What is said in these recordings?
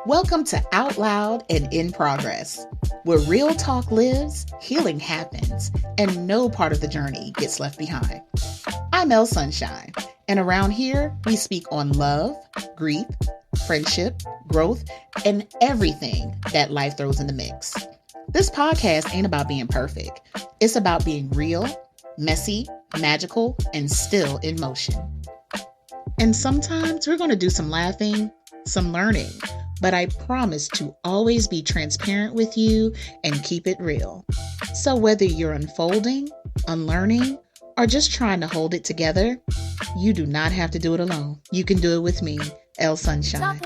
Welcome to Out Loud and In Progress, where real talk lives, healing happens, and no part of the journey gets left behind. I'm Leyah Sunshine, and around here we speak on love, grief, friendship, growth, and everything that life throws in the mix. This podcast ain't about being perfect. It's about being real, messy, magical, and still in motion. And sometimes we're going to do some laughing, some learning, but I promise to always be transparent with you and keep it real. So whether you're unfolding, unlearning, or just trying to hold it together, you do not have to do it alone. You can do it with me, Leyah Sunshine.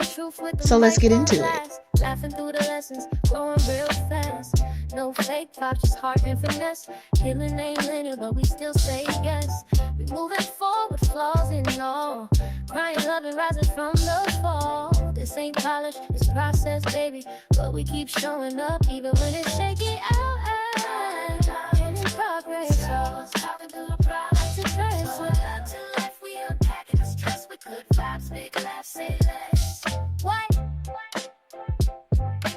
So let's get into it. Laughing through the lessons, growing real fast. No fake pop, just heart and finesse. Killing ain't linear, but we still say yes. We moving forward, flaws and all. Crying, loving, rising from the fall. This ain't polish, it's process, baby. But we keep showing up, even when it's shaky out. And in progress, talking through the problems and stress. Up to life, we unpacking the stress with good vibes, big laughs, say less. What?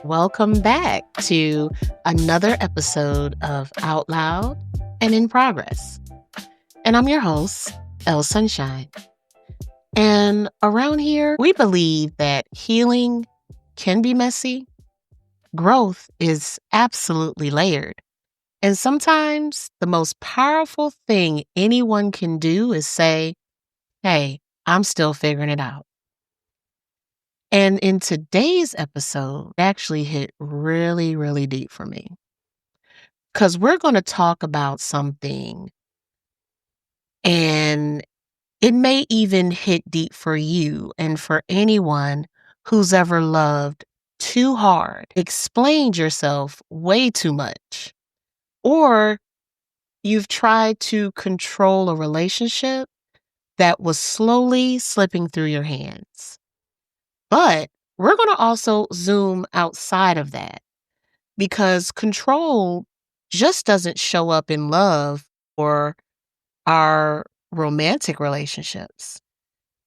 Welcome back to another episode of Out Loud and In Progress. And I'm your host, Leyah Sunshine. And around here, we believe that healing can be messy. Growth is absolutely layered. And sometimes the most powerful thing anyone can do is say, hey, I'm still figuring it out. And in today's episode, it actually hit really, really deep for me. Because we're going to talk about something, and it may even hit deep for you and for anyone who's ever loved too hard, explained yourself way too much, or you've tried to control a relationship that was slowly slipping through your hands. But we're going to also zoom outside of that, because control just doesn't show up in love or our romantic relationships.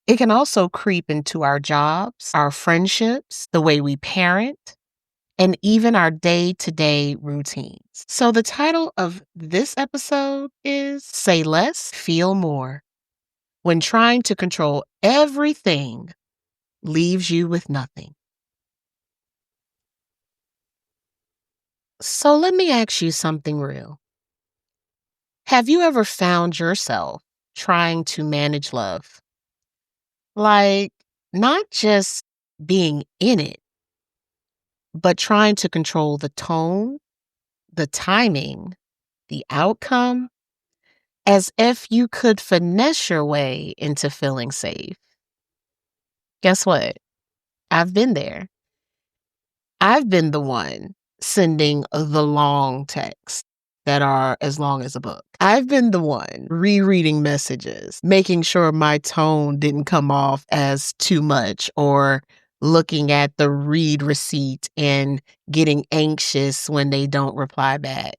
It can also creep into our jobs, our friendships, the way we parent, and even our day-to-day routines. So the title of this episode is Say Less, Feel More. When trying to control everything leaves you with nothing. So let me ask you something real. Have you ever found yourself trying to manage love? Like, not just being in it, but trying to control the tone, the timing, the outcome, as if you could finesse your way into feeling safe. Guess what? I've been there. I've been the one sending the long texts that are as long as a book. I've been the one rereading messages, making sure my tone didn't come off as too much, or looking at the read receipt and getting anxious when they don't reply back.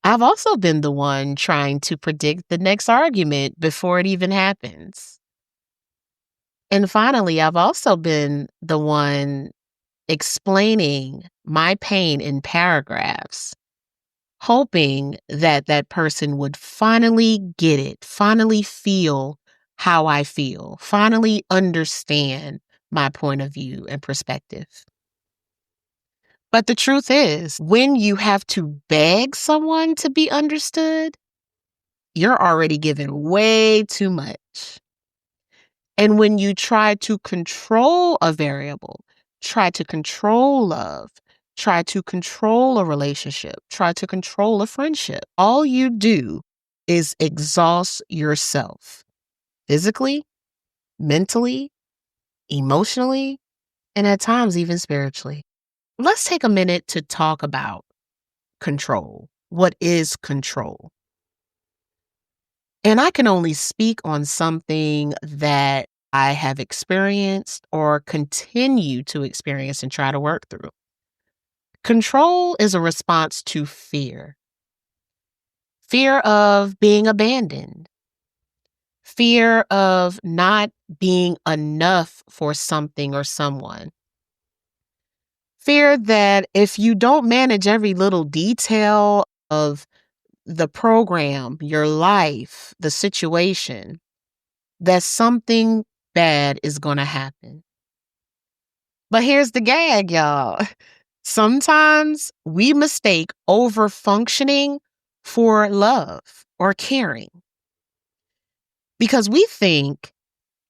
I've also been the one trying to predict the next argument before it even happens. And finally, I've also been the one explaining my pain in paragraphs, hoping that that person would finally get it, finally feel how I feel, finally understand my point of view and perspective. But the truth is, when you have to beg someone to be understood, you're already giving way too much. And when you try to control a variable, try to control love, try to control a relationship, try to control a friendship, all you do is exhaust yourself physically, mentally, emotionally, and at times even spiritually. Let's take a minute to talk about control. What is control? And I can only speak on something that I have experienced or continue to experience and try to work through. Control is a response to fear. Fear of being abandoned. Fear of not being enough for something or someone. Fear that if you don't manage every little detail of the program, your life, the situation, that something bad is going to happen. But here's the gag, y'all. Sometimes we mistake over functioning for love or caring because we think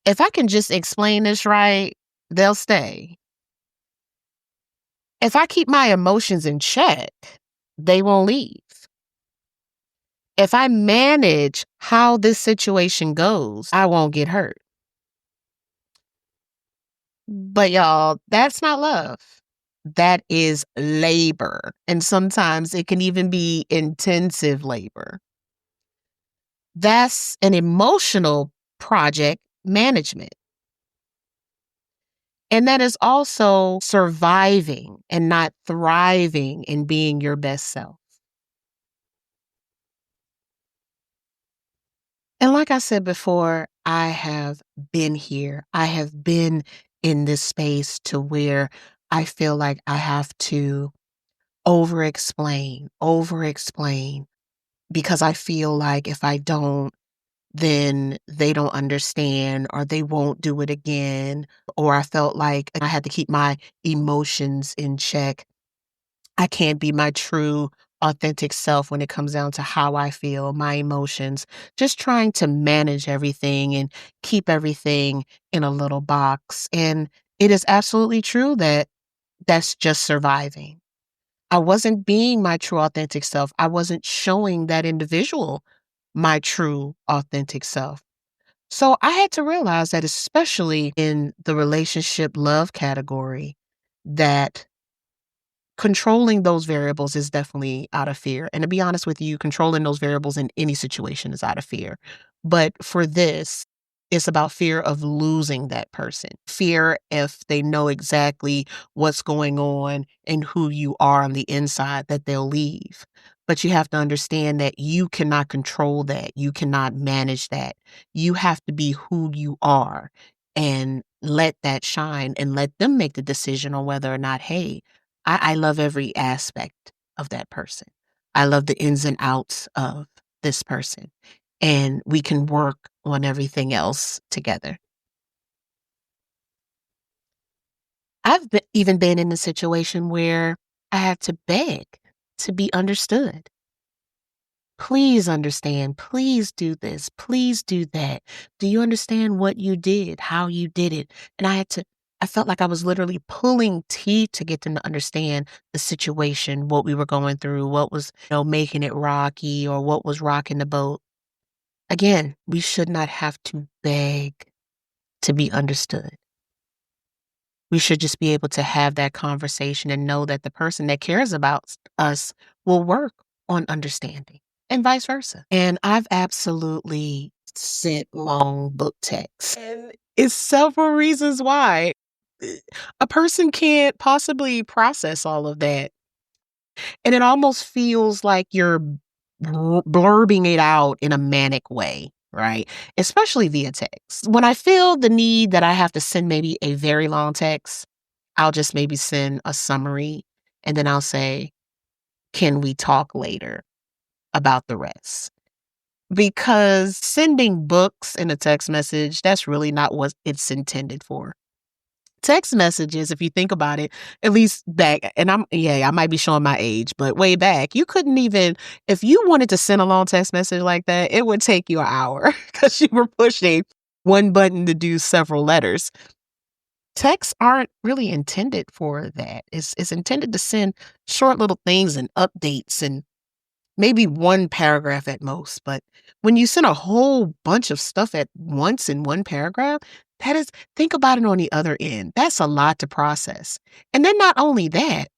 if I can just explain this right, they'll stay. If I keep my emotions in check, they won't leave. If I manage how this situation goes, I won't get hurt. But y'all, that's not love. That is labor. And sometimes it can even be intensive labor. That's an emotional project management. And that is also surviving and not thriving in being your best self. And like I said before, I have been here. I have been in this space to where I feel like I have to over explain, because I feel like if I don't, then they don't understand or they won't do it again. Or I felt like I had to keep my emotions in check. I can't be my true, authentic self when it comes down to how I feel, my emotions, just trying to manage everything and keep everything in a little box. And it is absolutely true that that's just surviving. I wasn't being my true, authentic self. I wasn't showing that individual my true, authentic self. So I had to realize that, especially in the relationship love category, that controlling those variables is definitely out of fear. And to be honest with you, controlling those variables in any situation is out of fear. But for this, it's about fear of losing that person. Fear if they know exactly what's going on and who you are on the inside, that they'll leave. But you have to understand that you cannot control that. You cannot manage that. You have to be who you are and let that shine and let them make the decision on whether or not, hey, I love every aspect of that person. I love the ins and outs of this person. And we can work on everything else together. Even been in a situation where I had to beg to be understood. Please understand. Please do this. Please do that. Do you understand what you did, how you did it? And I felt like I was literally pulling teeth to get them to understand the situation, what we were going through, what was, making it rocky or what was rocking the boat. Again, we should not have to beg to be understood. We should just be able to have that conversation and know that the person that cares about us will work on understanding and vice versa. And I've absolutely sent long book texts. And it's several reasons why. A person can't possibly process all of that. And it almost feels like you're blurbing it out in a manic way, right? Especially via text. When I feel the need that I have to send maybe a very long text, I'll just maybe send a summary and then I'll say, can we talk later about the rest? Because sending books in a text message, that's really not what it's intended for. Text messages, if you think about it, at least back, and I might be showing my age, but way back, you couldn't even, if you wanted to send a long text message like that, it would take you an hour because you were pushing one button to do several letters. Texts aren't really intended for that. It's intended to send short little things and updates and maybe one paragraph at most. But when you send a whole bunch of stuff at once in one paragraph, think about it on the other end. That's a lot to process. And then not only that,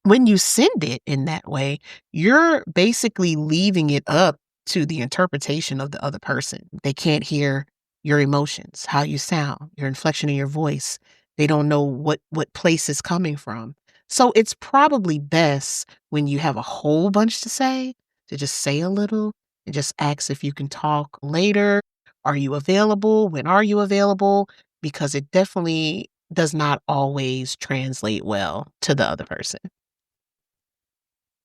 when you send it in that way, you're basically leaving it up to the interpretation of the other person. They can't hear your emotions, how you sound, your inflection in your voice. They don't know what place is coming from. So it's probably best when you have a whole bunch to say, to just say a little and just ask if you can talk later Are you available? When are you available? Because it definitely does not always translate well to the other person.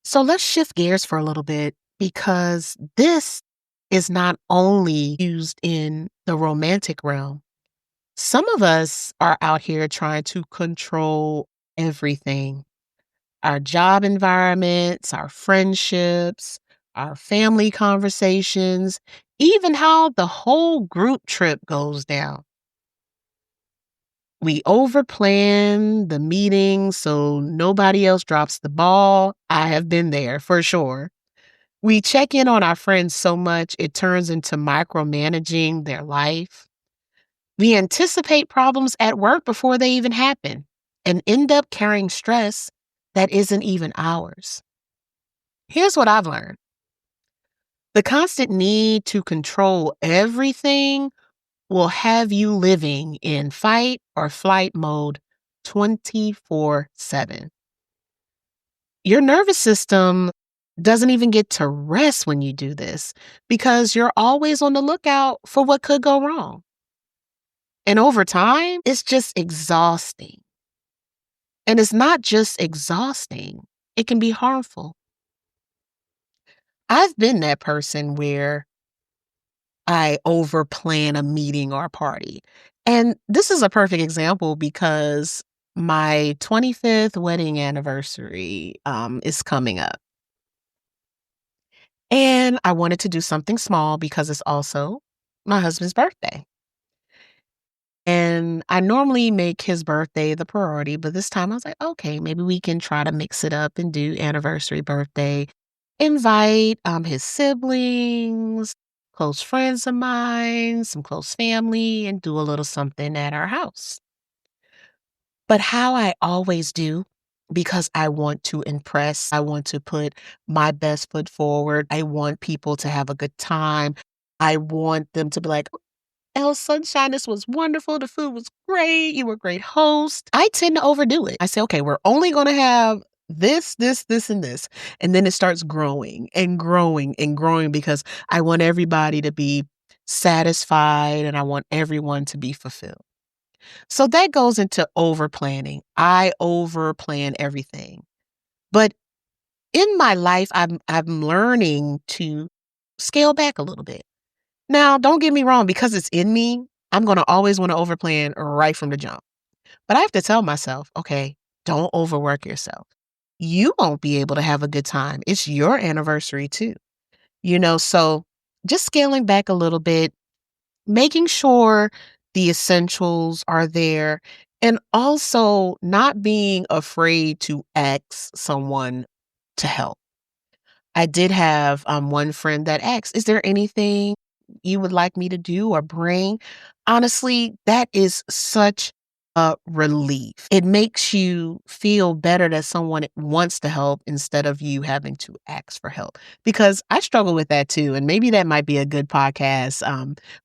So let's shift gears for a little bit because this is not only used in the romantic realm. Some of us are out here trying to control everything: our job environments, our friendships, our family conversations, even how the whole group trip goes down. We overplan the meeting so nobody else drops the ball. I have been there for sure. We check in on our friends so much it turns into micromanaging their life. We anticipate problems at work before they even happen and end up carrying stress that isn't even ours. Here's what I've learned: the constant need to control everything will have you living in fight or flight mode 24/7. Your nervous system doesn't even get to rest when you do this because you're always on the lookout for what could go wrong. And over time, it's just exhausting. And it's not just exhausting, it can be harmful. I've been that person where I overplan a meeting or a party. And this is a perfect example because my 25th wedding anniversary is coming up. And I wanted to do something small because it's also my husband's birthday. And I normally make his birthday the priority, but this time I was like, okay, maybe we can try to mix it up and do anniversary birthday. Invite his siblings, close friends of mine, some close family, and do a little something at our house. But how I always do, because I want to impress, I want to put my best foot forward, I want people to have a good time. I want them to be like, "Oh, Sunshine, this was wonderful. The food was great. You were a great host." I tend to overdo it. I say, okay, we're only going to have this, and this. And then it starts growing and growing and growing because I want everybody to be satisfied and I want everyone to be fulfilled. So that goes into over planning. I over plan everything. But in my life, I'm learning to scale back a little bit. Now, don't get me wrong, because it's in me, I'm gonna always wanna overplan right from the jump. But I have to tell myself, "Okay, don't overwork yourself. You won't be able to have a good time. It's your anniversary too." So just scaling back a little bit, making sure the essentials are there, and also not being afraid to ask someone to help. I did have, one friend that asked, "Is there anything you would like me to do or bring?" Honestly, that is such a relief. It makes you feel better that someone wants to help instead of you having to ask for help, because I struggle with that too, and maybe that might be a good podcast,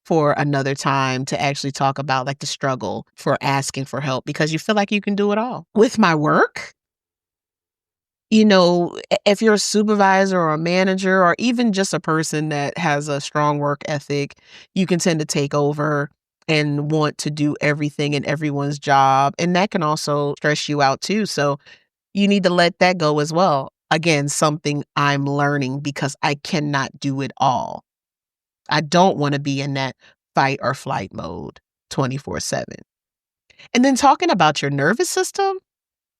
for another time to actually talk about, like, the struggle for asking for help because you feel like you can do it all. With my work, if you're a supervisor or a manager or even just a person that has a strong work ethic, you can tend to take over and want to do everything in everyone's job. And that can also stress you out too. So you need to let that go as well. Again, something I'm learning because I cannot do it all. I don't want to be in that fight or flight mode 24/7. And then talking about your nervous system,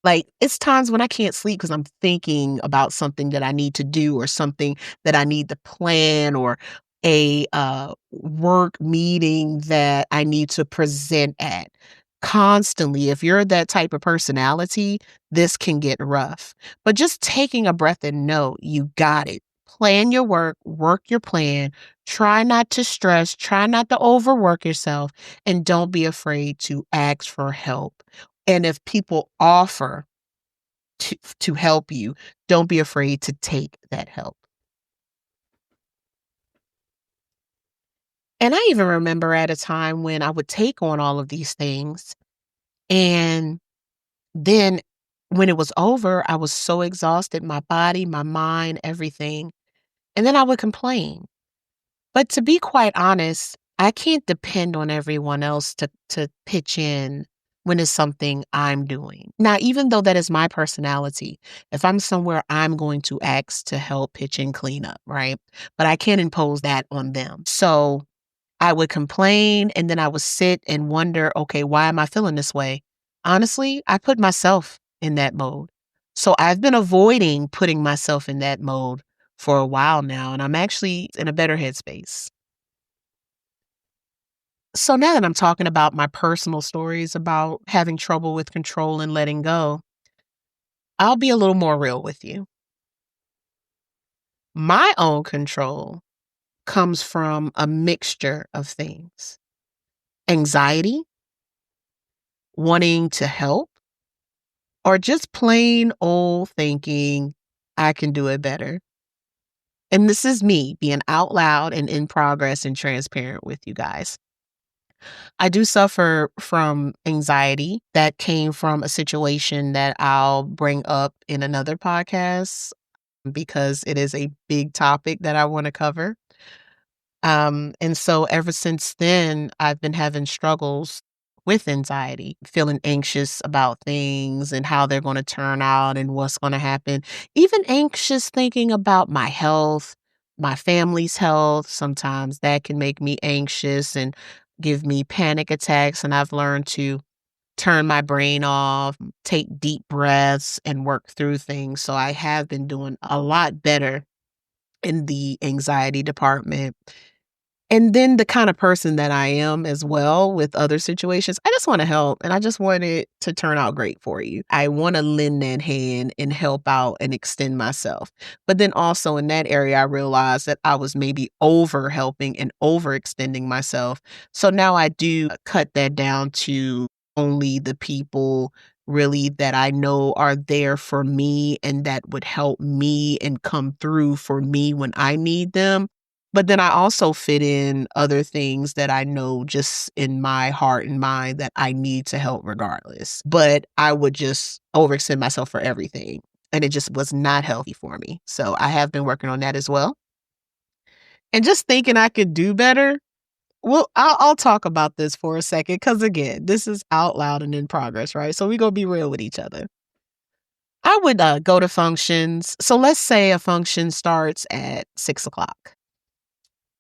like, it's times when I can't sleep because I'm thinking about something that I need to do or something that I need to plan or a, work meeting that I need to present at. Constantly, if you're that type of personality, this can get rough. But just taking a breath and know you got it. Plan your work, work your plan, try not to stress, try not to overwork yourself, and don't be afraid to ask for help. And if people offer to help you, don't be afraid to take that help. And I even remember at a time when I would take on all of these things, and then when it was over, I was so exhausted, my body, my mind, everything, and then I would complain. But to be quite honest, I can't depend on everyone else to pitch in when it's something I'm doing. Now, even though that is my personality, if I'm somewhere, I'm going to ask to help pitch in clean up, right? But I can't impose that on them. So I would complain and then I would sit and wonder, okay, why am I feeling this way? Honestly, I put myself in that mode. So I've been avoiding putting myself in that mode for a while now, and I'm actually in a better headspace. So now that I'm talking about my personal stories about having trouble with control and letting go, I'll be a little more real with you. My own control comes from a mixture of things: anxiety, wanting to help, or just plain old thinking, I can do it better. And this is me being out loud and in progress and transparent with you guys. I do suffer from anxiety that came from a situation that I'll bring up in another podcast because it is a big topic that I want to cover. And so ever since then, I've been having struggles with anxiety, feeling anxious about things and how they're going to turn out and what's going to happen. Even anxious thinking about my health, my family's health. Sometimes that can make me anxious and give me panic attacks. And I've learned to turn my brain off, take deep breaths, and work through things. So I have been doing a lot better in the anxiety department. And then the kind of person that I am as well with other situations, I just want to help and I just want it to turn out great for you. I want to lend that hand and help out and extend myself. But then also in that area, I realized that I was maybe over helping and overextending myself. So now I do cut that down to only the people really that I know are there for me and that would help me and come through for me when I need them. But then I also fit in other things that I know just in my heart and mind that I need to help regardless. But I would just overextend myself for everything. And it just was not healthy for me. So I have been working on that as well. And just thinking I could do better. Well, I'll talk about this for a second because, again, this is out loud and in progress, right? So we're going to be real with each other. I would go to functions. So let's say a function starts at 6 o'clock.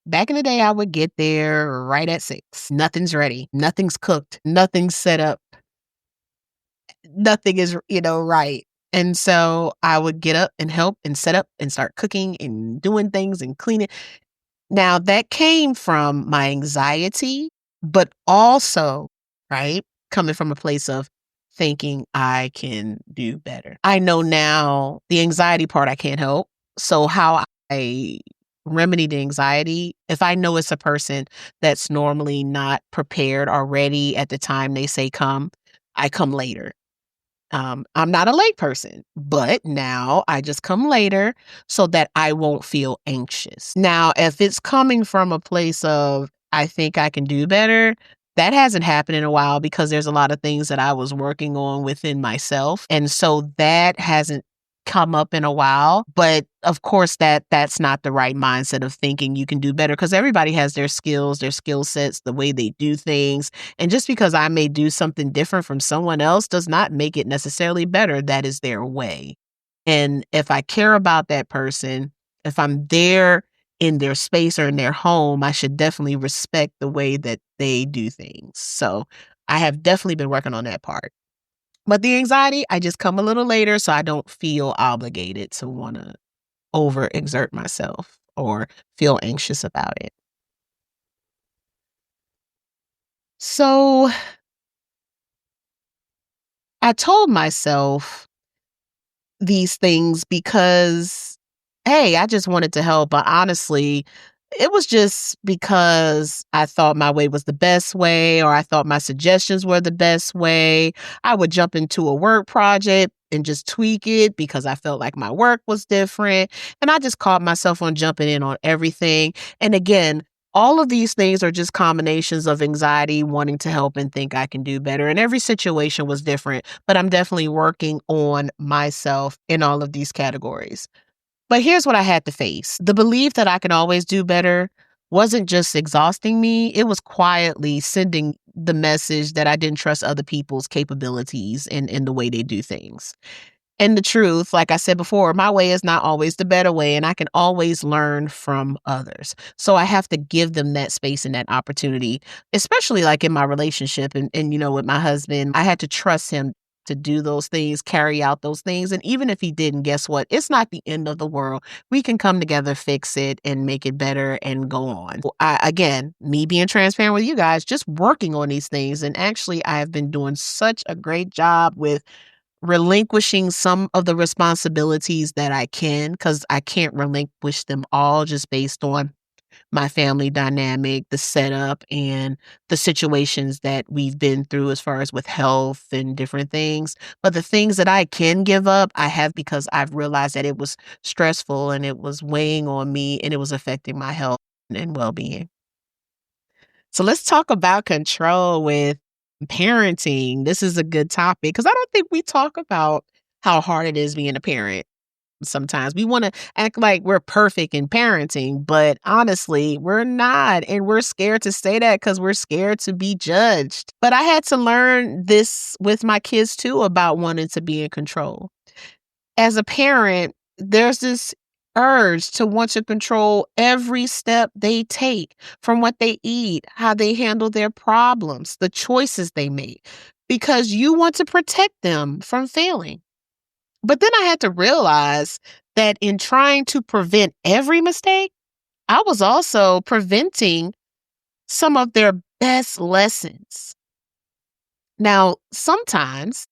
Back in the day, I would get there right at 6. Nothing's ready. Nothing's cooked. Nothing's set up. Nothing is, right. And so I would get up and help and set up and start cooking and doing things and cleaning. Now that came from my anxiety, but also, right, coming from a place of thinking I can do better. I know now the anxiety part I can't help. So how I remedy the anxiety, if I know it's a person that's normally not prepared or ready at the time they say come, I come later. I'm not a late person, but now I just come later so that I won't feel anxious. Now, if it's coming from a place of, I think I can do better, that hasn't happened in a while because there's a lot of things that I was working on within myself. And so that hasn't come up in a while. But of course, that's not the right mindset of thinking you can do better because everybody has their skills, their skill sets, the way they do things. And just because I may do something different from someone else does not make it necessarily better. That is their way. And if I care about that person, if I'm there in their space or in their home, I should definitely respect the way that they do things. So I have definitely been working on that part. But the anxiety, I just come a little later so I don't feel obligated to want to overexert myself or feel anxious about it. So I told myself these things because, hey, I just wanted to help. But honestly, it was just because I thought my way was the best way, or I thought my suggestions were the best way. I would jump into a work project and just tweak it because I felt like my work was different. And I just caught myself on jumping in on everything. And again, all of these things are just combinations of anxiety, wanting to help and think I can do better. And every situation was different, but I'm definitely working on myself in all of these categories. But here's what I had to face: the belief that I can always do better wasn't just exhausting me, it was quietly sending the message that I didn't trust other people's capabilities in the way they do things. And the truth, like I said before, my way is not always the better way, and I can always learn from others. So I have to give them that space and that opportunity, especially like in my relationship and with my husband. I had to trust him to do those things, carry out those things. And even if he didn't, guess what? It's not the end of the world. We can come together, fix it, and make it better and go on. Again, me being transparent with you guys, just working on these things. And actually, I have been doing such a great job with relinquishing some of the responsibilities that I can, because I can't relinquish them all just based on my family dynamic, the setup, and the situations that we've been through as far as with health and different things. But the things that I can give up, I have, because I've realized that it was stressful and it was weighing on me and it was affecting my health and well-being. So let's talk about control with parenting. This is a good topic because I don't think we talk about how hard it is being a parent. Sometimes we want to act like we're perfect in parenting, but honestly, we're not. And we're scared to say that because we're scared to be judged. But I had to learn this with my kids too about wanting to be in control. As a parent, there's this urge to want to control every step they take, from what they eat, how they handle their problems, the choices they make, because you want to protect them from failing. But then I had to realize that in trying to prevent every mistake, I was also preventing some of their best lessons. Now, sometimes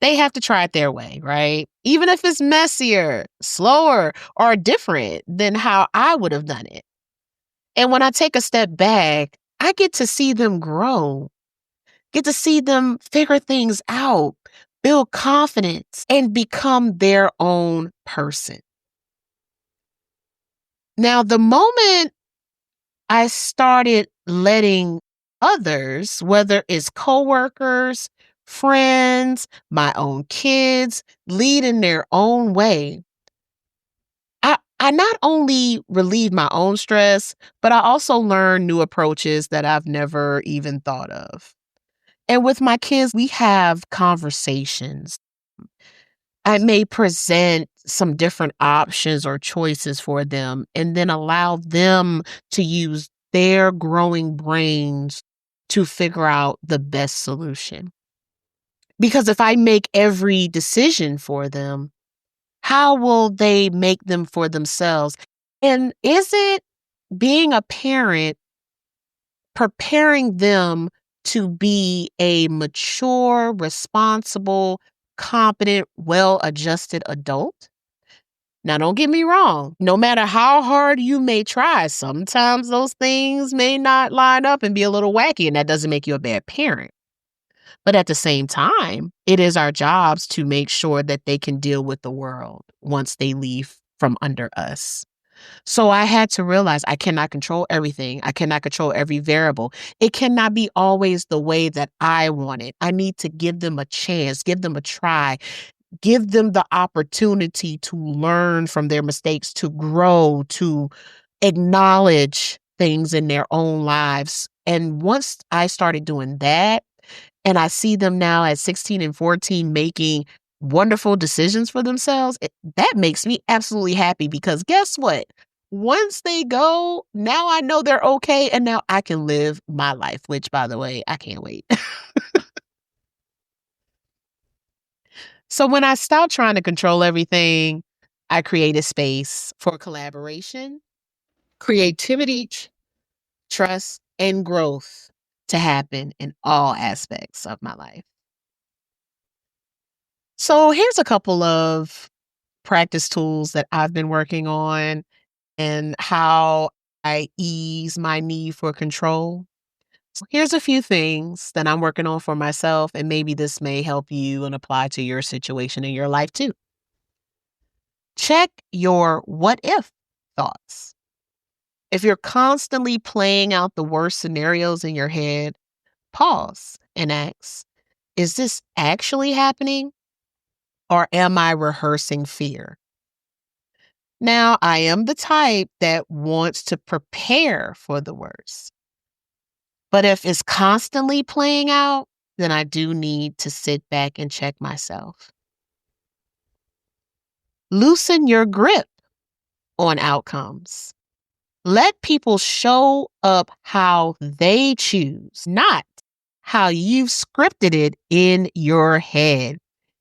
they have to try it their way, right? Even if it's messier, slower, or different than how I would have done it. And when I take a step back, I get to see them grow, get to see them figure things out, build confidence, and become their own person. Now, the moment I started letting others, whether it's coworkers, friends, my own kids, lead in their own way, I not only relieve my own stress, but I also learn new approaches that I've never even thought of. And with my kids, we have conversations. I may present some different options or choices for them and then allow them to use their growing brains to figure out the best solution. Because if I make every decision for them, how will they make them for themselves? And is it being a parent preparing them to be a mature, responsible, competent, well-adjusted adult? Now, don't get me wrong. No matter how hard you may try, sometimes those things may not line up and be a little wacky, and that doesn't make you a bad parent. But at the same time, it is our jobs to make sure that they can deal with the world once they leave from under us. So I had to realize I cannot control everything. I cannot control every variable. It cannot be always the way that I want it. I need to give them a chance, give them a try, give them the opportunity to learn from their mistakes, to grow, to acknowledge things in their own lives. And once I started doing that, and I see them now at 16 and 14 making wonderful decisions for themselves, that makes me absolutely happy because guess what? Once they go, now I know they're okay and now I can live my life, which, by the way, I can't wait. So when I stopped trying to control everything, I created space for collaboration, creativity, trust, and growth to happen in all aspects of my life. So here's a couple of practice tools that I've been working on and how I ease my need for control. So here's a few things that I'm working on for myself, and maybe this may help you and apply to your situation in your life too. Check your what if thoughts. If you're constantly playing out the worst scenarios in your head, pause and ask, is this actually happening or am I rehearsing fear? Now, I am the type that wants to prepare for the worst. But if it's constantly playing out, then I do need to sit back and check myself. Loosen your grip on outcomes. Let people show up how they choose, not how you've scripted it in your head.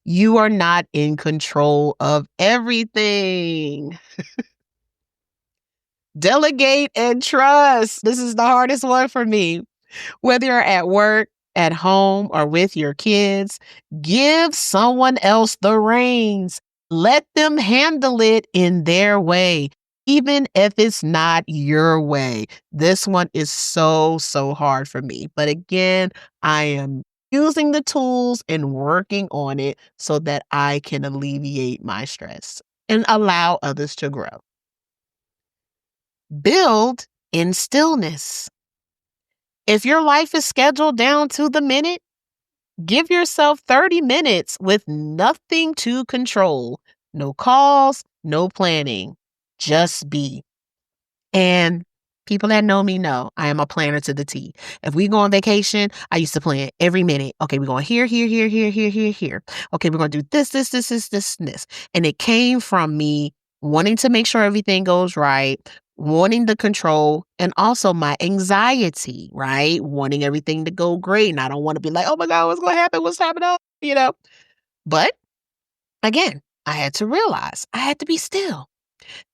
You are not in control of everything. Delegate and trust. This is the hardest one for me. Whether you're at work, at home, or with your kids, give someone else the reins. Let them handle it in their way, even if it's not your way. This one is so hard for me. But again, I am using the tools and working on it so that I can alleviate my stress and allow others to grow. Build in stillness. If your life is scheduled down to the minute, give yourself 30 minutes with nothing to control. No calls, no planning. Just be. And people that know me know I am a planner to the T. If we go on vacation, I used to plan every minute. Okay, we're going here. Okay, we're going to do this, and this. And it came from me wanting to make sure everything goes right, wanting the control, and also my anxiety, right? Wanting everything to go great. And I don't want to be like, oh my God, what's going to happen? What's happening? But again, I had to realize I had to be still.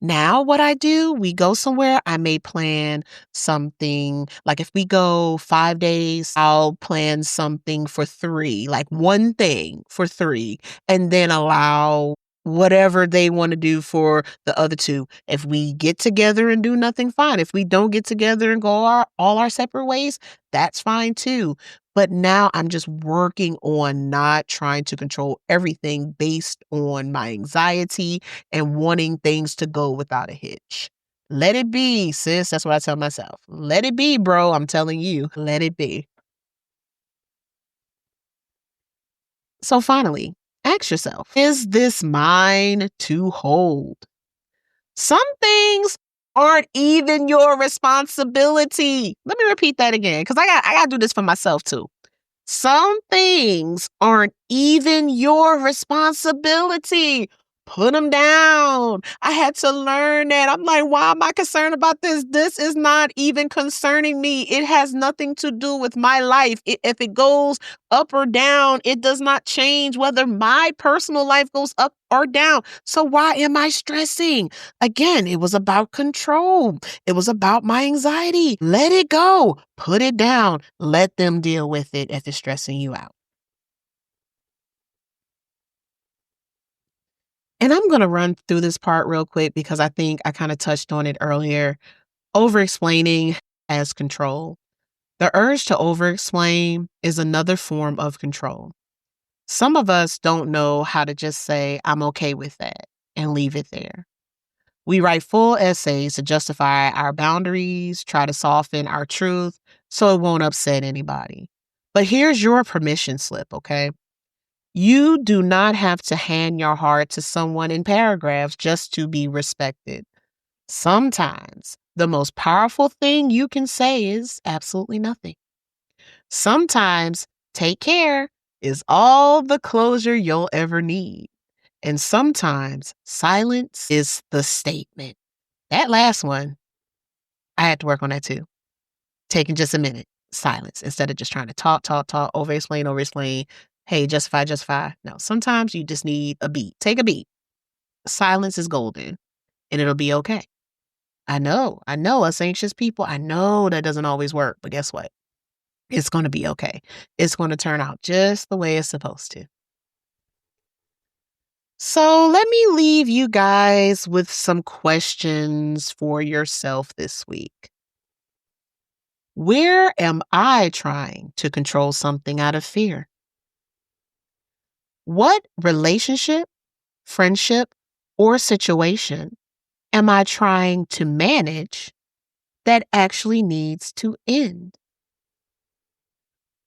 Now what I do, we go somewhere, I may plan something, like if we go 5 days, I'll plan something for 3, like one thing for 3, and then allow whatever they want to do for the other 2. If we get together and do nothing, fine. If we don't get together and go all our separate ways, that's fine too. But now I'm just working on not trying to control everything based on my anxiety and wanting things to go without a hitch. Let it be, sis. That's what I tell myself. Let it be, bro. I'm telling you, let it be. So finally, ask yourself, is this mine to hold? Some things aren't even your responsibility. Let me repeat that again, because I got to do this for myself too. Some things aren't even your responsibility. Put them down. I had to learn that. I'm like, why am I concerned about this? This is not even concerning me. It has nothing to do with my life. If it goes up or down, it does not change whether my personal life goes up or down. So why am I stressing? Again, it was about control. It was about my anxiety. Let it go. Put it down. Let them deal with it if it's stressing you out. And I'm going to run through this part real quick because I think I kind of touched on it earlier. Over-explaining as control. The urge to over-explain is another form of control. Some of us don't know how to just say, I'm okay with that, and leave it there. We write full essays to justify our boundaries, try to soften our truth so it won't upset anybody. But here's your permission slip, okay? You do not have to hand your heart to someone in paragraphs just to be respected. Sometimes the most powerful thing you can say is absolutely nothing. Sometimes take care is all the closure you'll ever need. And sometimes silence is the statement. That last one, I had to work on that too. Taking just a minute, silence, instead of just trying to talk, over-explain. Hey, justify. No, sometimes you just need a beat. Take a beat. Silence is golden, and it'll be okay. I know, us anxious people, I know that doesn't always work, but guess what? It's going to be okay. It's going to turn out just the way it's supposed to. So let me leave you guys with some questions for yourself this week. Where am I trying to control something out of fear? What relationship, friendship, or situation am I trying to manage that actually needs to end?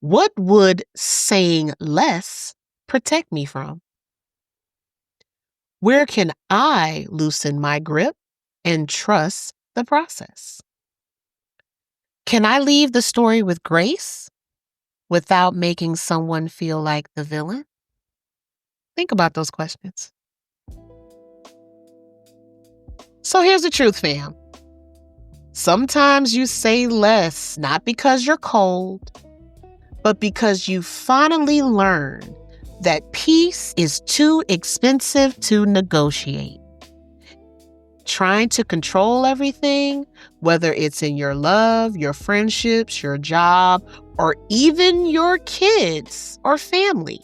What would saying less protect me from? Where can I loosen my grip and trust the process? Can I leave the story with grace without making someone feel like the villain? Think about those questions. So here's the truth, fam. Sometimes you say less, not because you're cold, but because you finally learn that peace is too expensive to negotiate. Trying to control everything, whether it's in your love, your friendships, your job, or even your kids or family,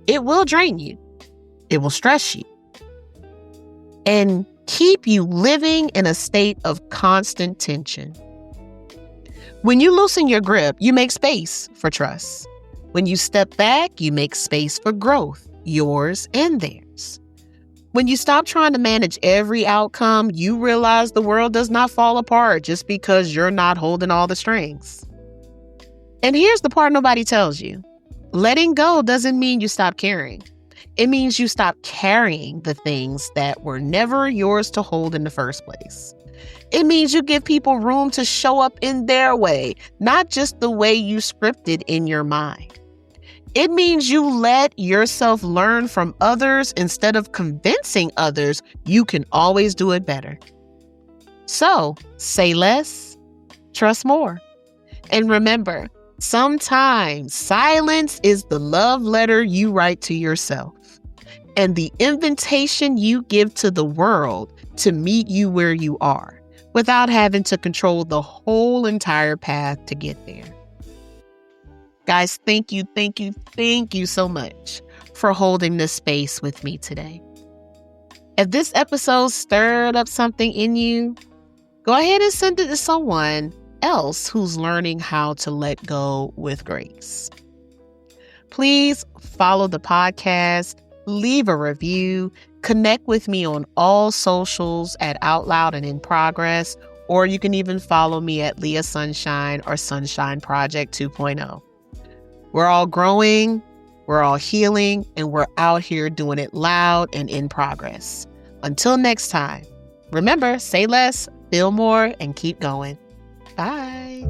it will drain you. It will stress you and keep you living in a state of constant tension. When you loosen your grip, you make space for trust. When you step back, you make space for growth, yours and theirs. When you stop trying to manage every outcome, you realize the world does not fall apart just because you're not holding all the strings. And here's the part nobody tells you. Letting go doesn't mean you stop caring. It means you stop carrying the things that were never yours to hold in the first place. It means you give people room to show up in their way, not just the way you scripted in your mind. It means you let yourself learn from others instead of convincing others you can always do it better. So, say less, trust more. And remember, sometimes silence is the love letter you write to yourself and the invitation you give to the world to meet you where you are without having to control the whole entire path to get there. Guys, thank you so much for holding this space with me today. If this episode stirred up something in you, go ahead and send it to someone else who's learning how to let go with grace. Please follow the podcast, leave a review, connect with me on all socials at Out Loud and In Progress, or you can even follow me at Leyah Sunshine or Sunshine Project 2.0. We're all growing, we're all healing, and we're out here doing it loud and in progress. Until next time, remember, say less, feel more, and keep going. Bye.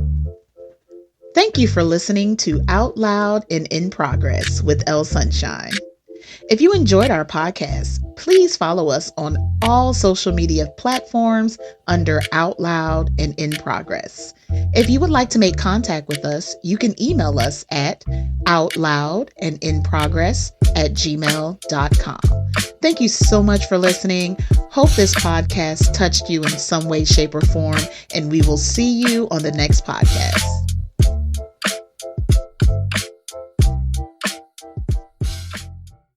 Thank you for listening to Out Loud and In Progress with Leyah Sunshine. If you enjoyed our podcast, please follow us on all social media platforms under Out Loud and In Progress. If you would like to make contact with us, you can email us at outloudandinprogress@gmail.com. Thank you so much for listening. Hope this podcast touched you in some way, shape, or form, and we will see you on the next podcast.